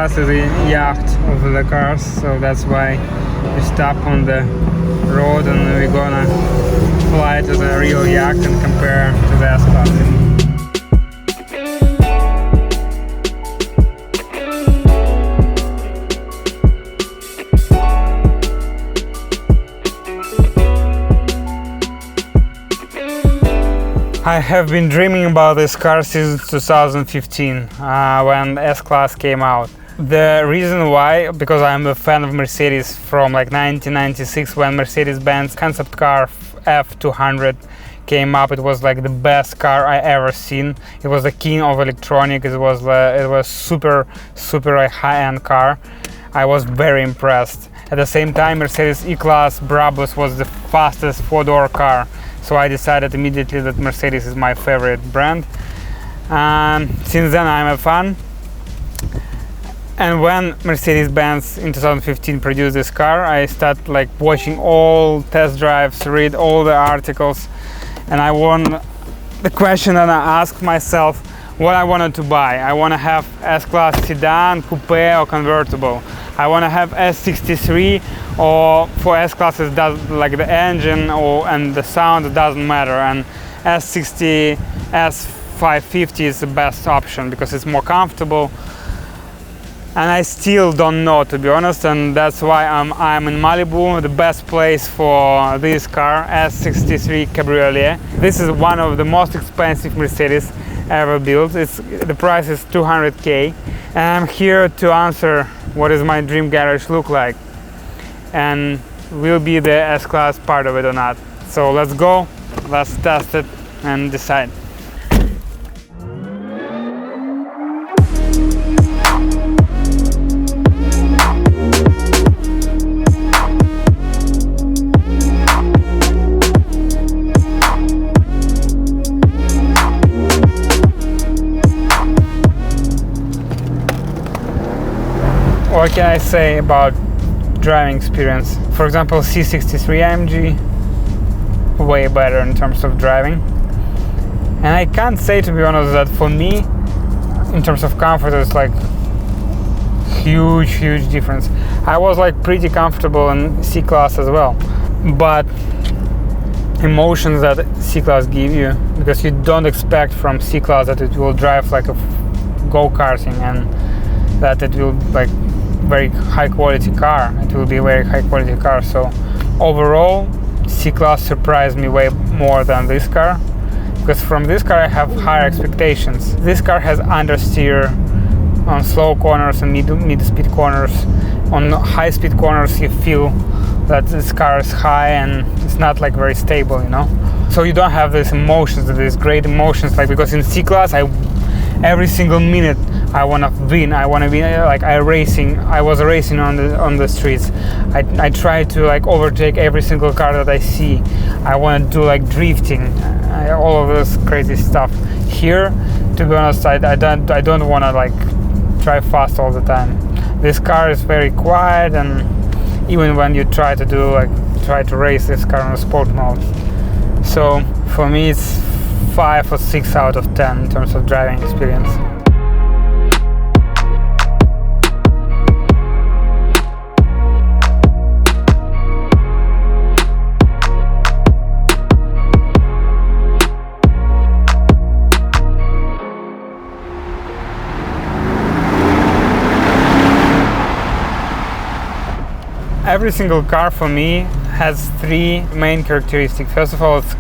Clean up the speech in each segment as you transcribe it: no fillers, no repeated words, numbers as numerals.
S-Class is a yacht of the cars, so that's why we stop on the road and we're gonna fly to the real yacht and compare to the S-Class. I have been dreaming about this car since 2015 when S-Class came out. The reason why, because I'm a fan of Mercedes from like 1996 when Mercedes-Benz concept car F200 came up. It was like the best car I ever seen. It was the king of electronic. It was super high-end car. I was very impressed. At the same time, Mercedes E-Class Brabus was the fastest four-door car. So I decided immediately that Mercedes is my favorite brand. Since then I'm a fan. And when Mercedes-Benz in 2015 produced this car, I started like watching all test drives, read all the articles, and the question that I asked myself, what I wanted to buy. I want to have S-Class sedan, coupe or convertible. I want to have S63, or for S-Class it does like the engine and the sound, it doesn't matter, and S60, S550 is the best option because it's more comfortable. And I still don't know, to be honest, and that's why I'm in Malibu, the best place for this car, S63 Cabriolet. This is one of the most expensive Mercedes ever built. The price is 200K, and I'm here to answer what is my dream garage look like, and will be the S-Class part of it or not. So let's go, let's test it and decide. What can I say about driving experience? For example, C63 AMG, way better in terms of driving. And I can't say, to be honest, that for me, in terms of comfort, it's like huge difference. I was like pretty comfortable in C-Class as well, but emotions that C-Class give you, because you don't expect from C-Class that it will drive like a go-karting and that it will like very high quality car. It will be a very high quality car. So overall, C-Class surprised me way more than this car, because from this car I have higher expectations. This car has understeer on slow corners and mid-speed corners. On high speed corners you feel that this car is high and it's not like very stable, you know. So you don't have these emotions, these great emotions, like, because in C-Class every single minute I want to win. I want to be like I was racing on the streets. I try to like overtake every single car that I see. I want to do like drifting, all of this crazy stuff. Here, to be honest, I don't want to like drive fast all the time. This car is very quiet, and even when you try to race this car on a sport mode. So for me it's 5 or 6 out of 10 in terms of driving experience. Every single car for me has 3 main characteristics. First of all, it's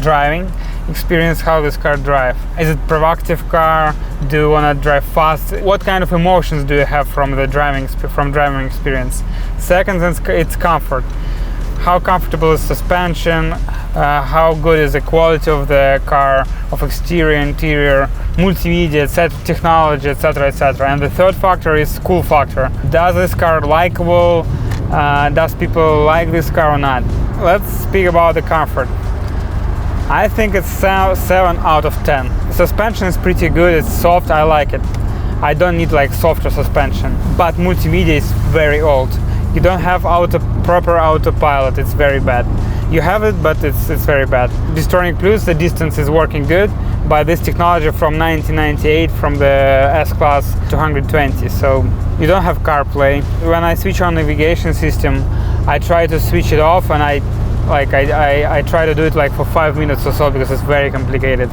driving experience, how this car drives. Is it provocative car? Do you want to drive fast? What kind of emotions do you have from driving experience? Second, it's comfort. How comfortable is suspension? How good is the quality of the car, of exterior, interior, multimedia, etc., technology, etc., etc. And the third factor is cool factor. Does this car likable? Does people like this car or not? Let's speak about the comfort. I think it's 7 out of 10. Suspension is pretty good, it's soft, I like it. I don't need like softer suspension. But multimedia is very old. You don't have proper autopilot, it's very bad. You have it, but it's very bad. Distronic Plus, the distance is working good, but this technology from 1998 from the S-Class 220, so you don't have CarPlay. When I switch on navigation system, I try to switch it off, and I try to do it like for 5 minutes or so because it's very complicated.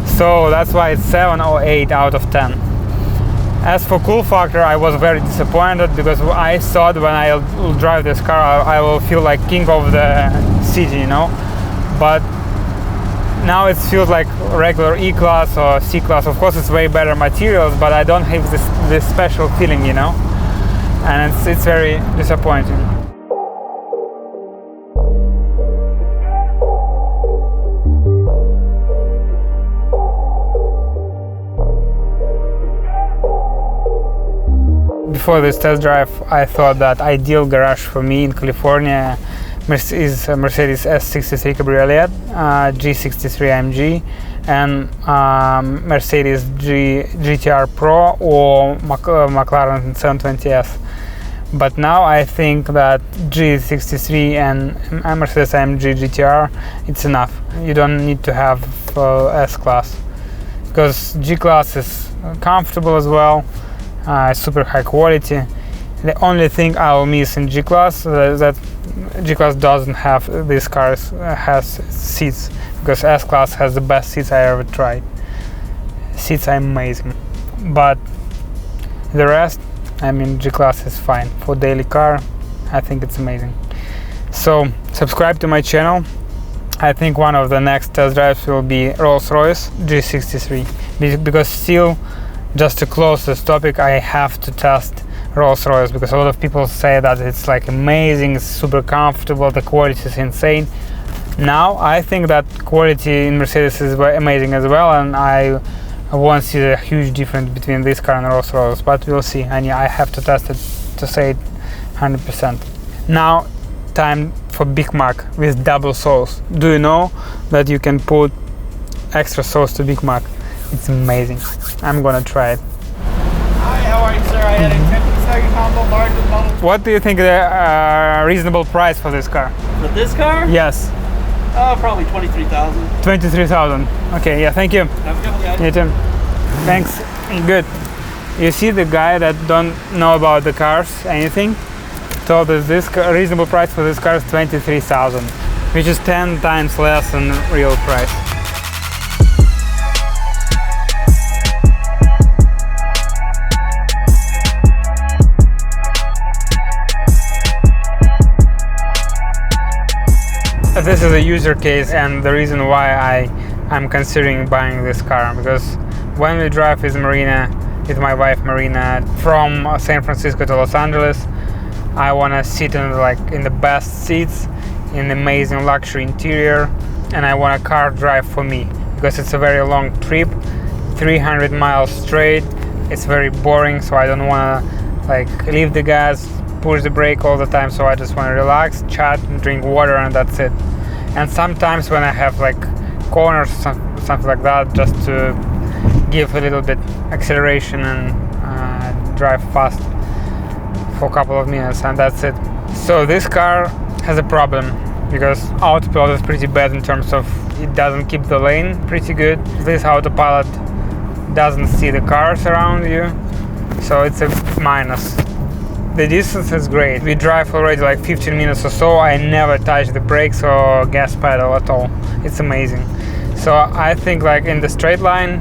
So that's why it's 7 or 8 out of 10. As for cool factor, I was very disappointed because I thought when I will drive this car I will feel like king of the city, you know, but now it feels like regular E-Class or C-Class. Of course it's way better materials, but I don't have this special feeling, you know, and it's very disappointing. Before this test drive, I thought that ideal garage for me in California is Mercedes S63 cabriolet, G63 AMG, and Mercedes GTR Pro or McLaren 720S. But now I think that G63 and Mercedes AMG GTR, it's enough. You don't need to have S-Class, because G-Class is comfortable as well. Super high quality. The only thing I will miss in G-Class that G-Class doesn't have, this car has seats, because S-Class has the best seats I ever tried. Seats are amazing, but the rest, I mean, G-Class is fine for daily car. I think it's amazing. So subscribe to my channel. I think one of the next test drives will be Rolls-Royce G63, because still, just to close this topic, I have to test Rolls-Royce, because a lot of people say that it's like amazing, it's super comfortable, the quality is insane. Now I think that quality in Mercedes is amazing as well, and I won't see a huge difference between this car and Rolls-Royce, but we'll see, and I have to test it to say it 100%. Now time for Big Mac with double sauce. Do you know that you can put extra sauce to Big Mac? It's amazing. I'm gonna try it. Hi, how are you, sir? I had a 10-second combo, large and model. What do you think the reasonable price for this car? For this car? Yes. Probably 23,000. 23,000. Okay, yeah, thank you. Have a good one, guys. You too. Thanks. Good. You see, the guy that don't know about the cars, anything, told us this reasonable price for this car is 23,000, which is 10 times less than real price. This is a user case, and the reason why I'm considering buying this car, because when we drive with Marina, with my wife Marina, from San Francisco to Los Angeles, I want to sit in the best seats, in amazing luxury interior, and I want a car drive for me, because it's a very long trip, 300 miles straight. It's very boring, so I don't want to leave the gas, push the brake all the time, so I just want to relax, chat, drink water, and that's it. And sometimes when I have corners, something like that, just to give a little bit acceleration and drive fast for a couple of minutes, and that's it. So this car has a problem, because autopilot is pretty bad in terms of it doesn't keep the lane pretty good. This autopilot doesn't see the cars around you, so it's a minus. The distance is great. We drive already 15 minutes or so. I never touch the brakes or gas pedal at all. It's amazing. So I think in the straight line,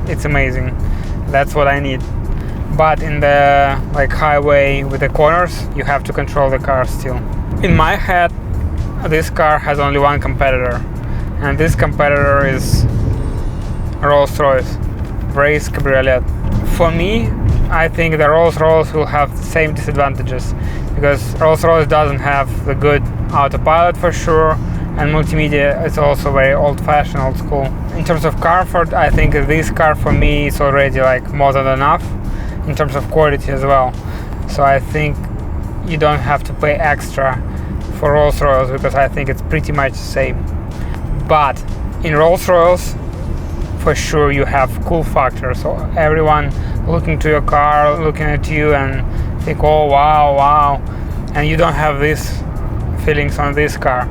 it's amazing. That's what I need. But in the highway with the corners, you have to control the car still. In my head, this car has only one competitor, and this competitor is Rolls-Royce race cabriolet. For me, I think the Rolls-Royce will have the same disadvantages, because Rolls-Royce doesn't have the good autopilot for sure, and multimedia is also very old-fashioned, old school. In terms of comfort, I think this car for me is already more than enough, in terms of quality as well. So I think you don't have to pay extra for Rolls-Royce, because I think it's pretty much the same. But in Rolls-Royce, for sure you have cool factor, so everyone looking to your car, looking at you and think, oh wow, and you don't have these feelings on this car.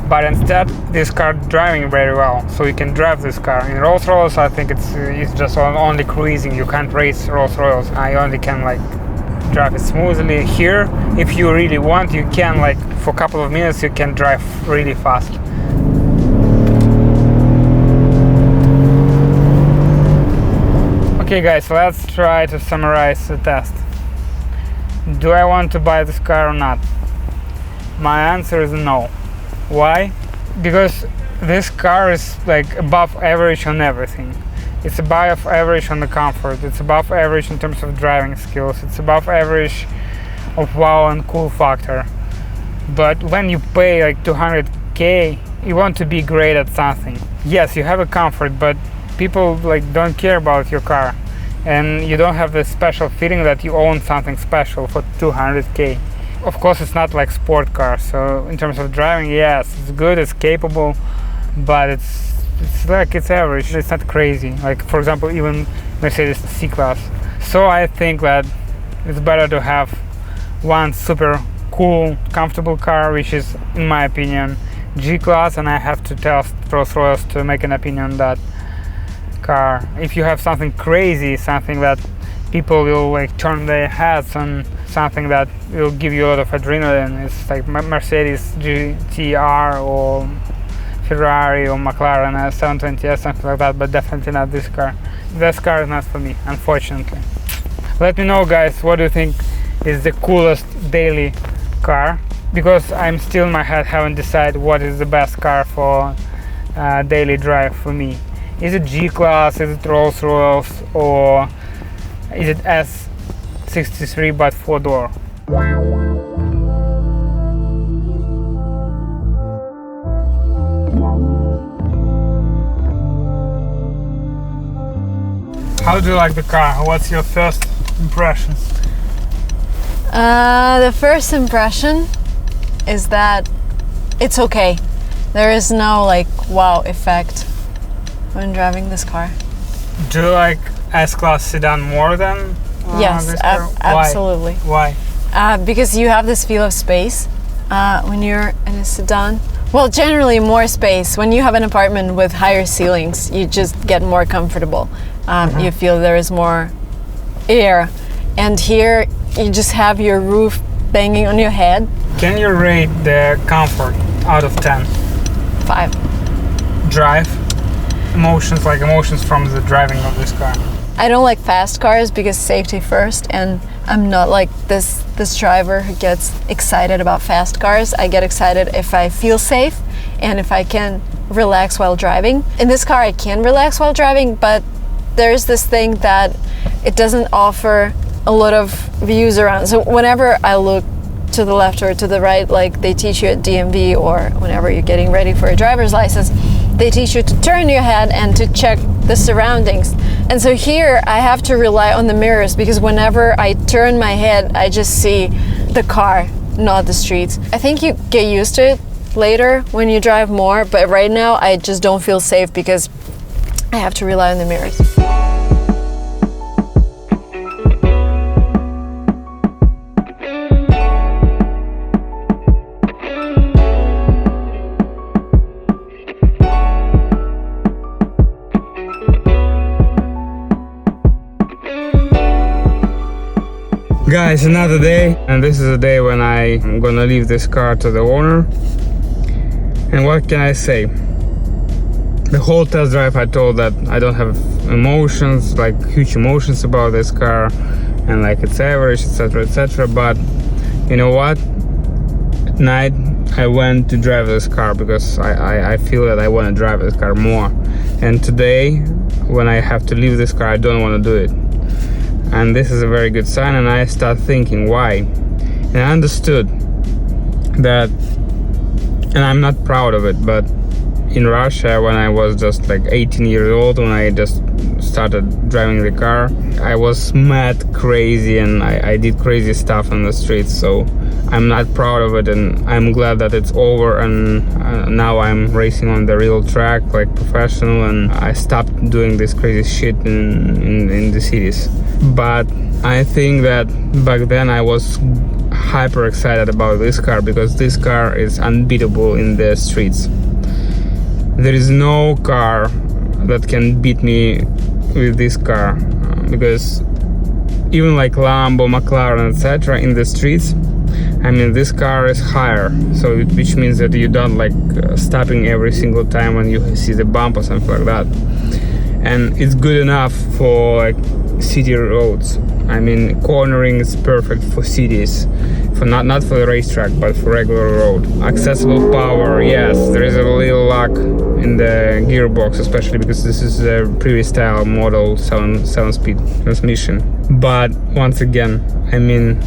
but instead this car driving very well, so you can drive this car. In Rolls-Royce I think it's just only cruising, you can't race Rolls-Royce, I only can like drive it smoothly. Here, if you really want, you can like for a couple of minutes you can drive really fast. Okay guys, let's try to summarize the test. Do I want to buy this car or not? My answer is no. Why? Because this car is like above average on everything. It's above average on the comfort, it's above average in terms of driving skills, it's above average of wow and cool factor. But when you pay like 200k, you want to be great at something. Yes, you have a comfort, but people like don't care about your car, and you don't have this special feeling that you own something special for 200k. Of course, it's not like sport cars, so in terms of driving, yes, it's good, it's capable, but it's like it's average, it's not crazy. Like for example, even Mercedes C-Class. So I think that it's better to have one super cool, comfortable car, which is, in my opinion, G-Class, and I have to test Rolls-Royce to make an opinion on that car. If you have something crazy, something that people will like turn their heads on, something that will give you a lot of adrenaline, it's like Mercedes GTR or Ferrari or McLaren S720S, something like that, but definitely not this car. This car is not for me, unfortunately. Let me know guys, what do you think is the coolest daily car, because I'm still in my head haven't decided what is the best car for daily drive for me. Is it G-Class, is it Rolls-Royce, or is it S63 but 4-door? How do you like the car? What's your first impressions? The first impression is that it's okay. There is no like wow effect when driving this car. Do you like S-Class sedan more than yes, this car? absolutely. Why? Because you have this feel of space when you're in a sedan. Well, generally more space. When you have an apartment with higher ceilings, you just get more comfortable. You feel there is more air. And here, you just have your roof banging on your head. Can you rate the comfort out of 10? 5. Drive? Emotions, like emotions from the driving of this car. I don't like fast cars because safety first, and I'm not like this driver who gets excited about fast cars. I get excited if I feel safe and if I can relax while driving. In this car I can relax while driving, but there's this thing that it doesn't offer a lot of views around. So whenever I look to the left or to the right, like they teach you at DMV, or whenever you're getting ready for a driver's license, they teach you to turn your head and to check the surroundings. And so here I have to rely on the mirrors, because whenever I turn my head, I just see the car, not the streets. I think you get used to it later when you drive more, but right now I just don't feel safe because I have to rely on the mirrors. Guys, another day, and this is the day when I'm gonna leave this car to the owner. And what can I say? The whole test drive I told that I don't have emotions, like huge emotions about this car, and like it's average, etc, etc. But you know what? At night I went to drive this car because I feel that I want to drive this car more. And today, when I have to leave this car, I don't want to do it. And this is a very good sign, and I start thinking why. And I understood that, and I'm not proud of it, but in Russia, when I was just like 18 years old, when I just started driving the car, I was mad crazy, and I did crazy stuff on the streets. So I'm not proud of it, and I'm glad that it's over, and now I'm racing on the real track, like professional, and I stopped doing this crazy shit in the cities. But I think that back then I was hyper excited about this car because this car is unbeatable in the streets. There is no car that can beat me with this car, because even like Lambo, McLaren, etc. in the streets, I mean, this car is higher, so which means that you don't like stopping every single time when you see the bump or something like that. And it's good enough for like city roads. I mean, cornering is perfect for cities, for not for the racetrack, but for regular road. Accessible power, yes, there is a little lack in the gearbox, especially because this is a previous style model 7-speed transmission. But once again, I mean,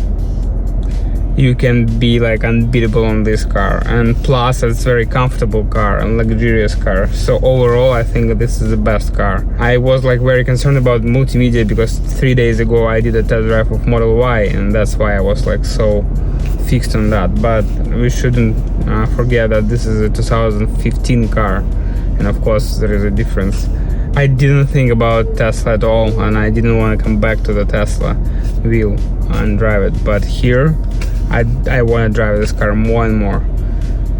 you can be like unbeatable on this car, and plus it's very comfortable car and luxurious car. So overall I think this is the best car. I was like very concerned about multimedia because 3 days ago I did a test drive of Model Y, and that's why I was like so fixed on that. But we shouldn't forget that this is a 2015 car, and of course there is a difference. I didn't think about Tesla at all, and I didn't want to come back to the Tesla wheel and drive it, but here I want to drive this car more and more.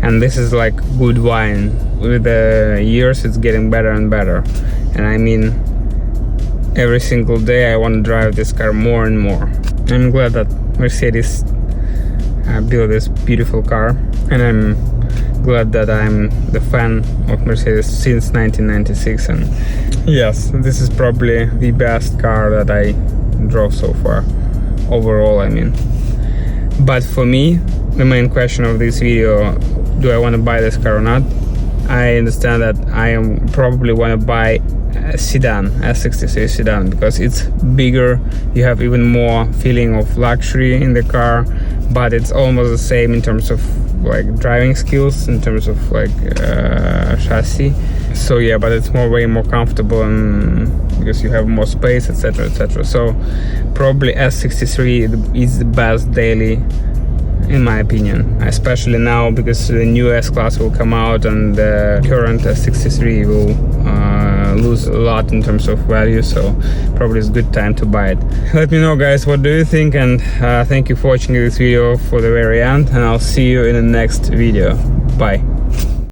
And this is like good wine. With the years it's getting better and better, and I mean, every single day I want to drive this car more and more. I'm glad that Mercedes built this beautiful car, and I'm glad that I'm the fan of Mercedes since 1996. And yes, this is probably the best car that I drove so far, overall I mean. But for me, the main question of this video, do I want to buy this car or not? I understand that I probably want to buy a sedan, S63 sedan, because it's bigger, you have even more feeling of luxury in the car, but it's almost the same in terms of like driving skills, in terms of like chassis. So yeah, but it's way more comfortable, and because you have more space, etc, etc. So probably S63 is the best daily in my opinion, especially now because the new S-Class will come out and the current S63 will lose a lot in terms of value, so probably it's a good time to buy it. Let me know guys, what do you think, and thank you for watching this video for the very end, and I'll see you in the next video. Bye.